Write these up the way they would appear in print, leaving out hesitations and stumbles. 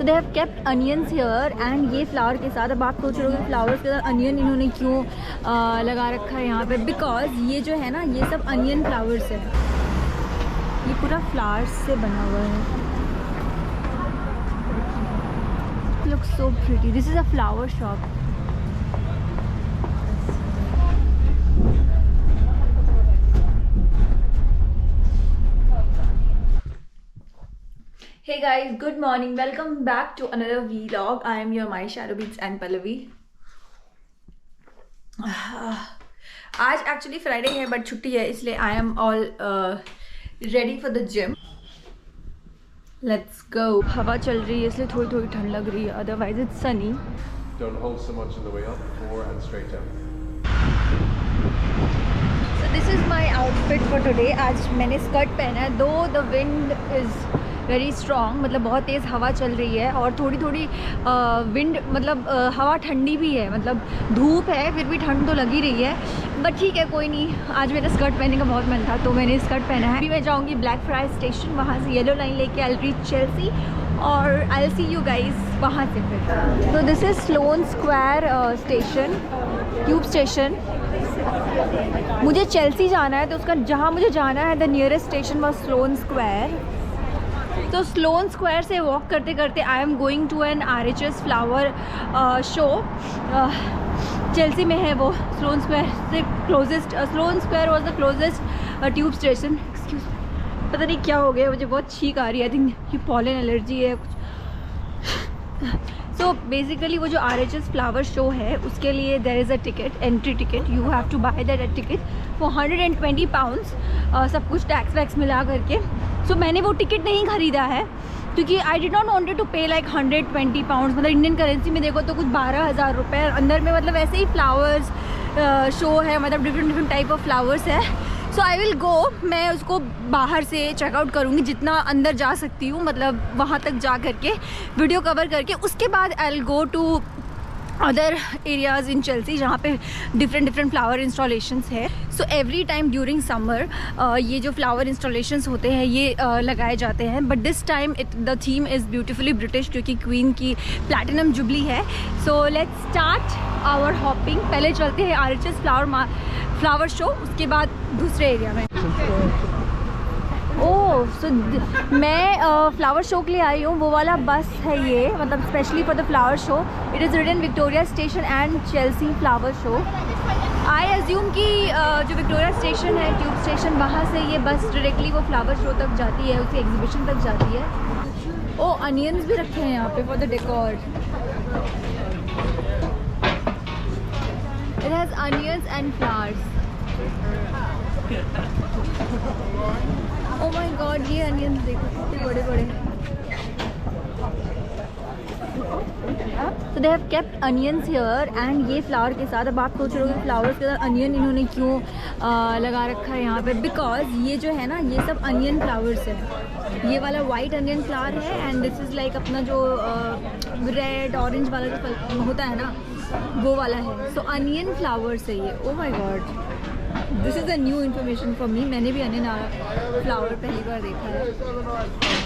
They have kept onions here and ये flower के साथ, अब आप सोच रहे हो फ्लावर्स के साथ अनियन इन्होंने क्यों लगा रखा है यहाँ पे, बिकॉज ये जो है ना ये सब अनियन फ्लावर्स है, ये पूरा फ्लावर्स से बना हुआ है। Looks so pretty, this is a flower shop. Hey guys, good morning. Welcome back to another vlog. I am your my Shadow Beats and Pallavi. आज एक्चुअली फ्राइडे है बट छुट्टी है, इसलिए I am all ready for the gym. Let's go. हवा चल रही है इसलिए थोड़ी थोड़ी ठंड लग रही है, otherwise it's Sunny. Don't hold so much on the way up, forward and straight out. So this is my outfit for today. आज मैंने स्कर्ट पहना है, दो the wind is very strong, मतलब बहुत तेज़ हवा चल रही है और थोड़ी थोड़ी विंड, मतलब हवा ठंडी भी है, मतलब धूप है फिर भी ठंड तो लगी रही है, बट ठीक है कोई नहीं। आज मेरा स्कर्ट पहनने का बहुत मन था तो मैंने स्कर्ट पहना है। अभी मैं जाऊँगी ब्लैक फ्राई स्टेशन, वहाँ से येलो लाइन लेके आई रीच चेल्सी और आई सी यू गाइज वहाँ से फिर। तो this is Sloane Square station, tube station. मुझे चेल्सी जाना है तो उसका जहाँ मुझे जाना है the nearest station was Sloane Square. तो स्लोन स्क्वायर से वॉक करते करते I am going to an RHS flower show. Chelsea में है वो, स्लोन स्क्वायर से closest, Sloane Square was the closest tube station. Excuse, पता नहीं क्या हो गया, मुझे बहुत छींक आ रही है, आई थिंक ये पॉलन एलर्जी है कुछ। सो बेसिकली वो जो RHS फ्लावर शो है उसके लिए there is a ticket, entry ticket, you have to buy that ticket for 120 pounds, सब कुछ टैक्स वैक्स मिला करके। सो मैंने वो टिकट नहीं ख़रीदा है क्योंकि I did not wanted to pay like 120 pounds, मतलब इंडियन करेंसी में देखो तो कुछ 12,000 रुपये अंदर में, मतलब ऐसे ही फ्लावर्स शो है, मतलब डिफरेंट टाइप ऑफ फ्लावर्स है। सो आई विल गो, मैं उसको बाहर से चेकआउट करूँगी जितना अंदर जा सकती हूँ, मतलब वहाँ तक जा करके वीडियो कवर करके उसके बाद I will go to other areas इन चेल्सी जहाँ पे डिफरेंट फ्लावर इंस्टॉलेशंस है। So every time during summer ये जो फ्लावर इंस्टॉलेशंस होते हैं ये लगाए जाते हैं, but this time the theme is beautifully British क्योंकि क्वीन की प्लैटिनम जुबली है। So let's start our hopping. पहले चलते हैं RHS फ्लावर शो, उसके बाद दूसरे एरिया में। ओह, सो मैं फ्लावर शो के लिए आई हूँ, वो वाला बस है ये, मतलब specially for the flower show. It is written Victoria station and Chelsea flower show. I assume कि जो विक्टोरिया स्टेशन है ट्यूब स्टेशन, वहाँ से ये बस डायरेक्टली वो फ्लावर शो तक जाती है, उसी एग्जीबिशन तक जाती है। ओह, अनियंस भी रखे हैं यहाँ पे for the decor. It has onions and flowers. Oh my God, ये अनियंस देखो कितने बड़े बड़े। So they have kept onions here and ये फ्लावर के साथ, अब आप सोच रहे हो फ्लावर्स के साथ अनियन इन्होंने क्यों लगा रखा है यहाँ पे, बिकॉज ये जो है ना ये सब अनियन फ्लावर्स है। ये वाला वाइट अनियन फ्लावर है एंड दिस इज़ लाइक अपना जो रेड ऑरेंज वाला जो होता है ना वो वाला है। सो अनियन फ्लावर्स है ये। Oh my God, this is a new information for me, मैंने भी अनियन फ्लावर पहली बार देखा है।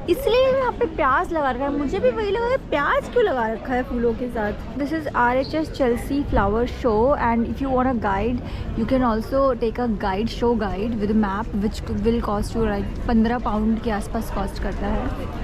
इसलिए यहाँ पे प्याज लगा रखा है, मुझे भी वही लगा है प्याज क्यों लगा रखा है फूलों के साथ। This is RHS Chelsea flower show and if you want a guide you can also take a guide, show guide with map which will cost you like 15 pound के आसपास कॉस्ट करता है।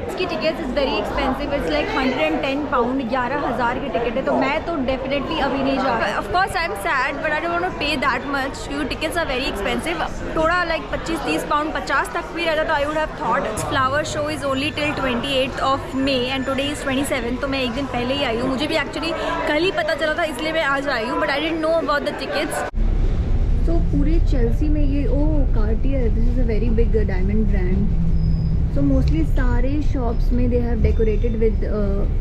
इसकी tickets is very expensive, it's like 110 pound, 11,000 की ticket है, तो मैं तो डेफिनेटली अभी नहीं जा रहा। Of course I am sad but I don't want to pay that much क्योंकि टिकट्स आर वेरी एक्सपेंसिव। थोड़ा लाइक 25-30 पाउंड, 50 तक भी रहता तो I would have thought. Flower show is only till 28th of May and today is 27, तो मैं एक दिन पहले ही आई हूँ। मुझे भी एक्चुअली कल ही पता चला था इसलिए मैं आज आई हूँ, but I didn't know about the tickets. तो पूरे चेल्सी में ये Cartier, this is a very big diamond brand. So mostly सारे शॉप्स में they have decorated with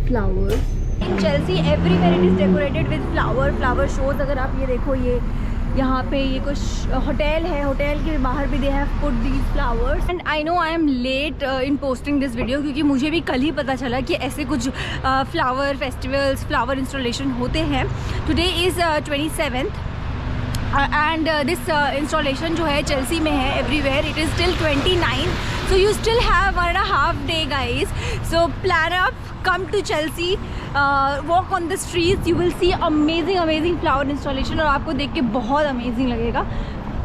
flowers. In Chelsea everywhere it is decorated with flower shows। अगर आप ये देखो, ये यहाँ पे ये कुछ होटल है, होटल के बाहर भी they have put these flowers and I know I am late in posting this video क्योंकि मुझे भी कल ही पता चला कि ऐसे कुछ फ्लावर फेस्टिवल्स, फ्लावर इंस्टॉलेशन होते हैं। Today is 27th and this installation जो है चेल्सी में है everywhere. It is till 29, so you still have 1.5 day guys. So plan up, come to Chelsea, walk on the streets, you will see amazing flower installation और आपको देख के बहुत amazing लगेगा.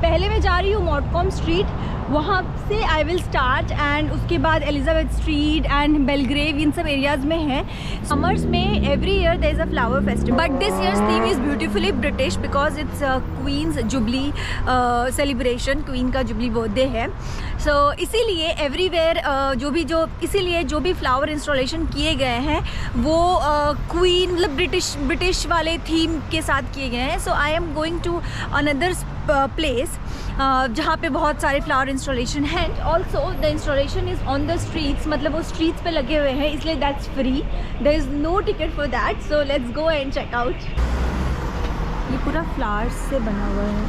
पहले मैं जा रही हूँ मॉडकॉम स्ट्रीट, वहाँ से आई विल स्टार्ट एंड उसके बाद एलिजाबेथ स्ट्रीट एंड बेलग्रेव, इन सब एरियाज़ में है. समर्स में every year there is a flower festival, but this year's theme is beautifully British because it's queen's jubilee celebration. Queen का जुबली बर्थडे है. So इसीलिए एवरीवेयर इसीलिए जो भी फ्लावर इंस्टॉलेशन किए गए हैं वो क्वीन मतलब ब्रिटिश वाले थीम के साथ किए गए हैं. So I am going to another place जहाँ पे बहुत सारे फ्लावर इंस्टॉलेशन हैं. Also the installation is on the streets, मतलब वो स्ट्रीट्स पे लगे हुए हैं, इसलिए that's free. There is no ticket for that. So let's go and check out. ये पूरा फ्लावर्स से बना हुआ है.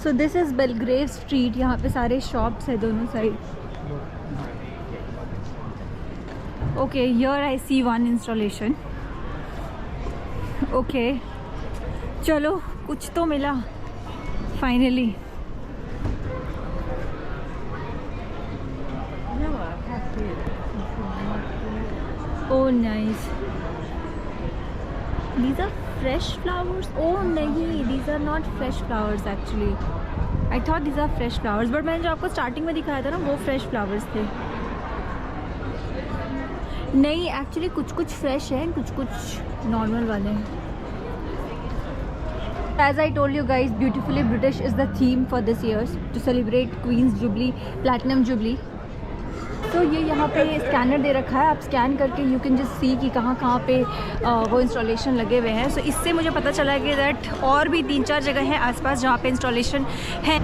So this is Belgrave street. यहाँ पे सारे शॉप्स है दोनों side. Okay, here I C one installation. Okay, चलो कुछ तो मिला finally. Oh nice. These are fresh flowers. Oh नहीं, these are not fresh flowers actually. I thought these are fresh flowers, but मैंने जो आपको स्टार्टिंग में दिखाया था ना वो fresh flowers थे. नहीं, एक्चुअली कुछ फ्रेश हैं, कुछ नॉर्मल वाले हैं. As I told you guys, beautifully British is the theme for this year to celebrate Queen's Jubilee, Platinum Jubilee. तो ये यहाँ पे स्कैनर दे रखा है, आप स्कैन करके यू कैन जस्ट सी कि कहाँ पे वो इंस्टॉलेशन लगे हुए हैं. सो इससे मुझे पता चला कि दैट और भी 3-4 जगह हैं आसपास जहाँ पे इंस्टॉलेशन है.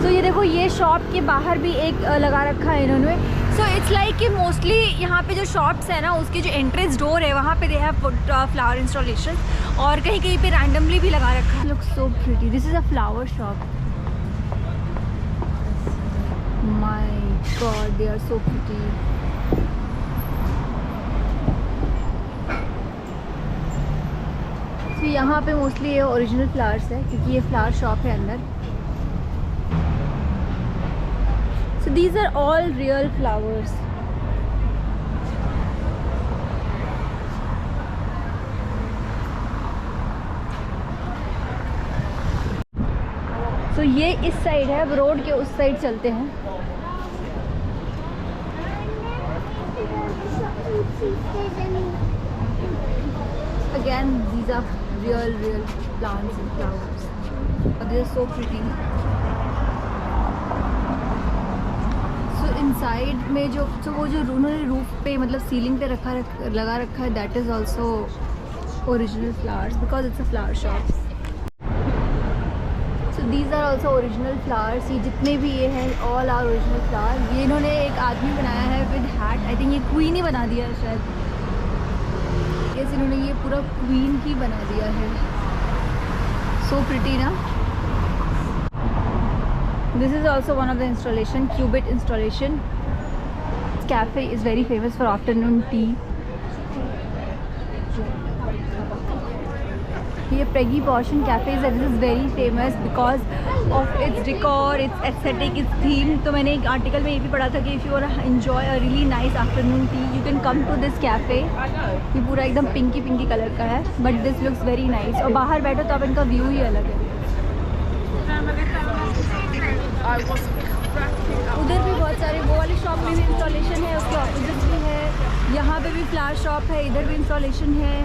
तो ये देखो, ये शॉप के बाहर भी एक लगा रखा है इन्होंने. सो इट्स लाइक कि मोस्टली यहाँ पे जो शॉप्स है ना उसके जो एंट्रेंस डोर है वहाँ पे दे हैव फ्लावर इंस्टॉलेशन, और कहीं कहीं पे रैंडमली भी लगा रखा है. Look so pretty. This is a flower shop. My god, they are so pretty. तो यहाँ पे मोस्टली ये ओरिजिनल फ्लावर्स है क्योंकि ये फ्लावर शॉप है अंदर. So these are all real flowers. So ये इस साइड है, अब रोड के उस साइड चलते हैं. Again, these are real plants and flowers. They are so pretty. Inside में जो वो जो उन्होंने रूफ पे मतलब सीलिंग पे लगा रखा है, that is also original flowers because it's a flower shop. So these are also original flowers. ये जितने भी ये हैं ऑल आर ओरिजिनल फ्लावर. ये इन्होंने एक आदमी बनाया है विद हैट. आई थिंक ये क्वीन ही बना दिया है शायद. यस, इन्होंने ये पूरा क्वीन ही बना दिया है. सो प्रिटी ना. This is also one of the installation, Cubit installation. This cafe is very famous for afternoon tea. ये Peggy Portion Cafe is very famous because of its decor, its aesthetic, its theme. तो मैंने एक article में ये भी पढ़ा था कि if you want to enjoy a really nice afternoon tea, you can come to this cafe. ये पूरा एकदम पिंकी कलर का है, but this looks very nice. और बाहर बैठो तो अब इनका व्यू ही अलग है. उधर भी बहुत सारे वो वाली शॉप में भी इंस्टॉलेशन है, उसके ऑपोजिट भी है. यहाँ पे भी फ्लावर शॉप है, इधर भी इंस्टॉलेशन है.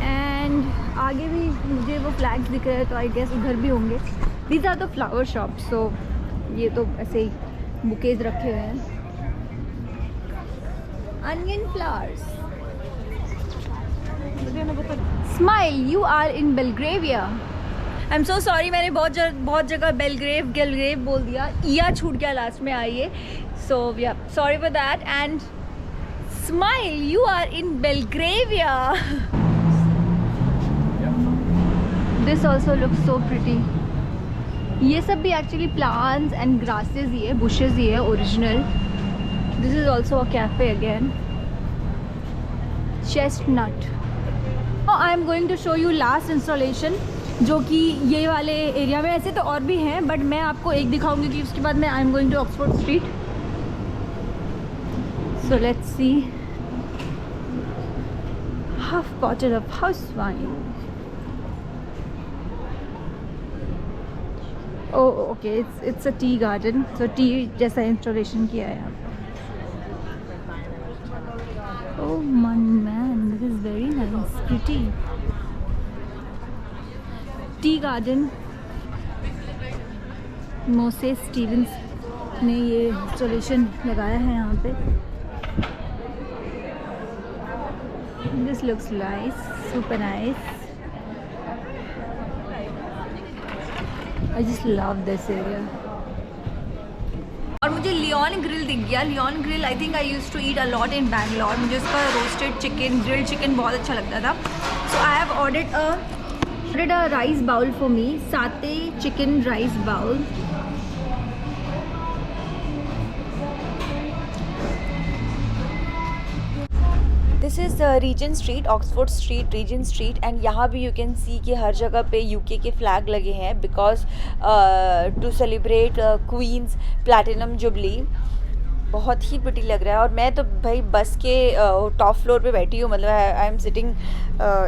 एंड आगे भी मुझे वो फ्लैग्स दिख रहे हैं तो आई गेस उधर भी होंगे. These are the flower shop. So ये तो ऐसे ही बुकेज रखे हुए हैं. Onion flowers. Smile, you are in Belgravia. I am so sorry, मैंने बहुत जगह बेलग्रेव बोल दिया. ईया छूट गया लास्ट में आइए. So yeah sorry for that. And smile, you are in Belgravia. This also looks so pretty. ये सब भी एक्चुअली प्लांट्स एंड ग्रासेस ही है, बुशेज ही है original. This is also a cafe again. Chestnut. I am going to show you last installation, जो कि ये वाले एरिया में, ऐसे तो और भी हैं बट मैं आपको एक दिखाऊंगी कि उसके बाद मैं I am going to Oxford street. So let's see. Half bottle of house wine. Oh okay, it's a tea garden, so tea जैसा इंस्टॉलेशन किया है यहाँ पे। Oh man, this is very nice, pretty. Tea garden, Moses Stevens ने ये installation लगाया है यहाँ पे। This looks nice, super nice. I just love this area. और मुझे लियोन ग्रिल दिख गया। Leon grill I think I use to eat a lot in Bangalore. मुझे उसका रोस्टेड चिकन, ग्रिल्ड चिकन बहुत अच्छा लगता था। So I have ordered a rice bowl for me, satay chicken rice bowl. This is Regent street, Oxford street, Regent street. And यहाँ भी you can see कि हर जगह पे यूके के फ्लैग लगे हैं because to celebrate queen's platinum jubilee. बहुत ही प्रिटी लग रहा है। और मैं तो भाई बस के टॉप फ्लोर पे बैठी हूँ, मतलब I am sitting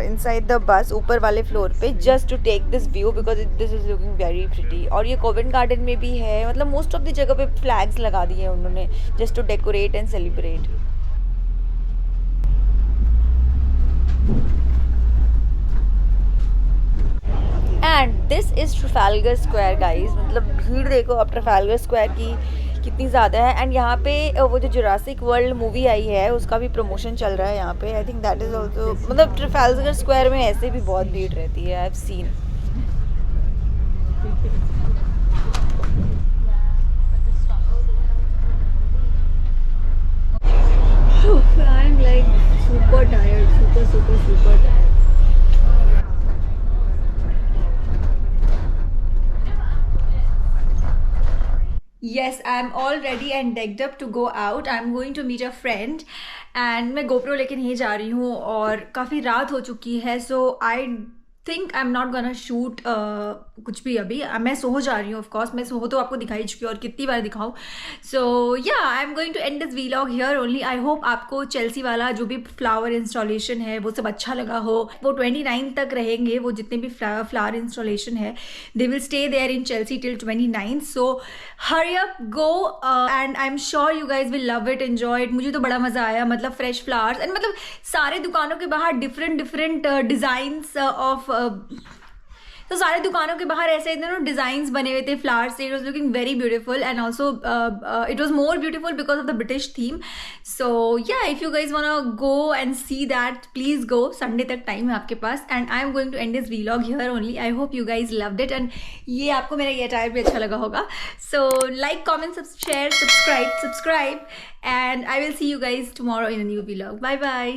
inside the bus, ऊपर वाले फ्लोर पे, just to take this view because this is looking very pretty. और ये कोवेंट गार्डन में भी है, मतलब मोस्ट ऑफ द जगह पे फ्लैग्स लगा दिए हैं उन्होंने just to decorate and celebrate. And this is Trafalgar square guys. मतलब भीड़ देखो अब ट्रफालगर स्क्वायर की कितनी ज़्यादा है। एंड यहाँ पे वो जो जुरासिक वर्ल्ड मूवी आई है उसका भी प्रमोशन चल रहा है यहाँ पे। I think that is also, मतलब ट्रफालगर स्क्वायर में ऐसे भी बहुत भीड़ रहती है, I have seen. I am like super tired, super tired. Yes, I'm all ready and decked up to go out. I'm going to meet a friend and मैं GoPro लेके नहीं जा रही हूँ और काफ़ी रात हो चुकी है। So I think I'm not gonna shoot कुछ भी अभी। मैं सो जा रही हूँ ऑफकोर्स, मैं सो तो आपको दिखाई चुकी हूँ और कितनी बार दिखाऊँ। So yeah I am going to end this vlog here only. आई होप आपको चेल्सी वाला जो भी फ्लावर इंस्टॉलेशन है वो सब अच्छा लगा हो। वो 29 तक रहेंगे, वो जितने भी फ्लावर इंस्टॉलेशन है they will stay there in Chelsea till 29। So hurry up, go and I am sure you guys will love it, enjoy it. मुझे तो बड़ा मज़ा आया, मतलब फ्रेश फ्लावर्स एंड मतलब सारे दुकानों के बाहर डिफरेंट डिज़ाइंस ऑफ तो सारे दुकानों के बाहर ऐसे डिजाइन्स बने हुए थे फ्लावर से। It was looking very beautiful and also it was more beautiful because of the British theme. So yeah if you guys want to go and see that please go. Sunday तक time है आपके पास and I am going to end this vlog here only. I hope you guys loved it and ये आपको मेरा ये attire भी अच्छा लगा होगा। So like, comment, share, subscribe and I will see you guys tomorrow in a new vlog. Bye bye.